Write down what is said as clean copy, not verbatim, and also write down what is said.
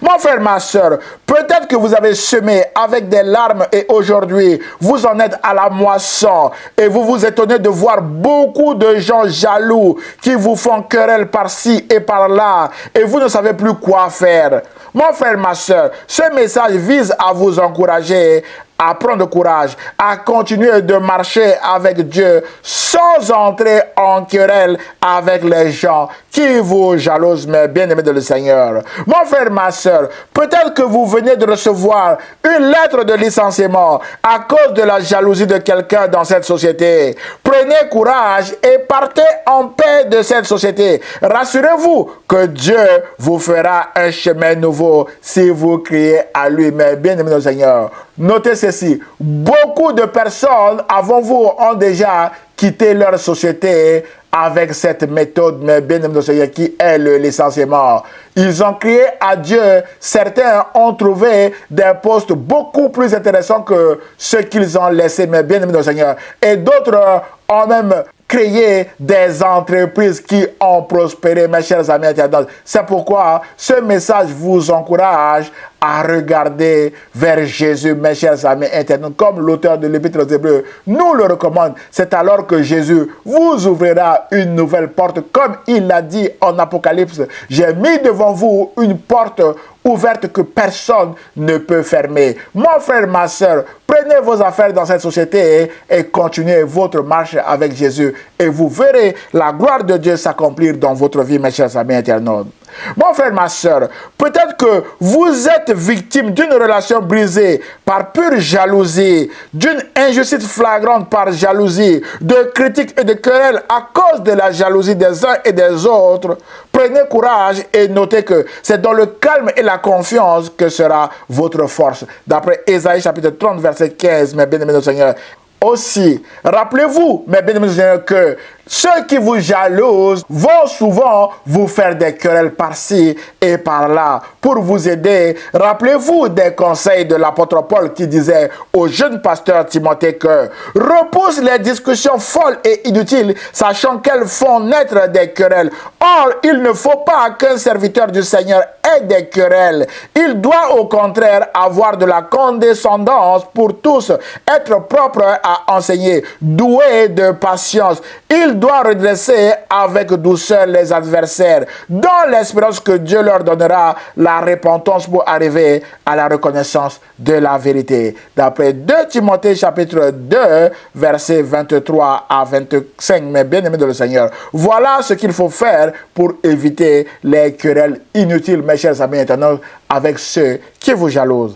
Mon frère, ma soeur, peut-être que vous avez semé avec des larmes et aujourd'hui, vous en êtes à la moisson et vous vous étonnez de voir beaucoup de gens jaloux qui vous font querelle par-ci et par-là et vous ne savez plus quoi faire. Mon frère, ma soeur, ce message vise à vous encourager à prendre courage, à continuer de marcher avec Dieu sans entrer en querelle avec les gens qui vous jalousent, mes bien-aimés de le Seigneur. Mon frère, ma soeur, peut-être que vous venez de recevoir une lettre de licenciement à cause de la jalousie de quelqu'un dans cette société. Prenez courage et partez en paix de cette société. Rassurez-vous que Dieu vous fera un chemin nouveau si vous criez à lui, mes bien-aimés de le Seigneur. Notez ceci, beaucoup de personnes avant vous ont déjà quitté leur société avec cette méthode, mes bien-aimés de Seigneur, qui est le licenciement. Ils ont crié à Dieu, certains ont trouvé des postes beaucoup plus intéressants que ceux qu'ils ont laissés, mes bien-aimés de Seigneur. Et d'autres ont même créer des entreprises qui ont prospéré, mes chers amis internautes. C'est pourquoi ce message vous encourage à regarder vers Jésus, mes chers amis internautes, comme l'auteur de l'Épître aux Hébreux nous le recommande. C'est alors que Jésus vous ouvrira une nouvelle porte, comme il l'a dit en Apocalypse. J'ai mis devant vous une porte ouverte que personne ne peut fermer. Mon frère, ma soeur, prenez vos affaires dans cette société et continuez votre marche avec Jésus et vous verrez la gloire de Dieu s'accomplir dans votre vie, mes chers amis internautes. Mon frère, ma soeur, peut-être que vous êtes victime d'une relation brisée par pure jalousie, d'une injustice flagrante par jalousie, de critiques et de querelles à cause de la jalousie des uns et des autres. Prenez courage et notez que c'est dans le calme et la confiance que sera votre force. D'après Ésaïe chapitre 30, verset 15, mes bien-aimés de Seigneur. Aussi, rappelez-vous, mes bien-aimés, que ceux qui vous jalousent vont souvent vous faire des querelles par-ci et par-là pour vous aider. Rappelez-vous des conseils de l'apôtre Paul qui disait au jeune pasteur Timothée que repousse les discussions folles et inutiles, sachant qu'elles font naître des querelles. Or, il ne faut pas qu'un serviteur du Seigneur ait des querelles. Il doit au contraire avoir de la condescendance pour tous, être propre à enseigner, doué de patience. Il doit redresser avec douceur les adversaires, dans l'espérance que Dieu leur donnera la repentance pour arriver à la reconnaissance de la vérité. D'après 2 Timothée chapitre 2, versets 23 à 25, mes bien-aimés de le Seigneur. Voilà ce qu'il faut faire pour éviter les querelles inutiles, mes chers amis internautes, avec ceux qui vous jalousent.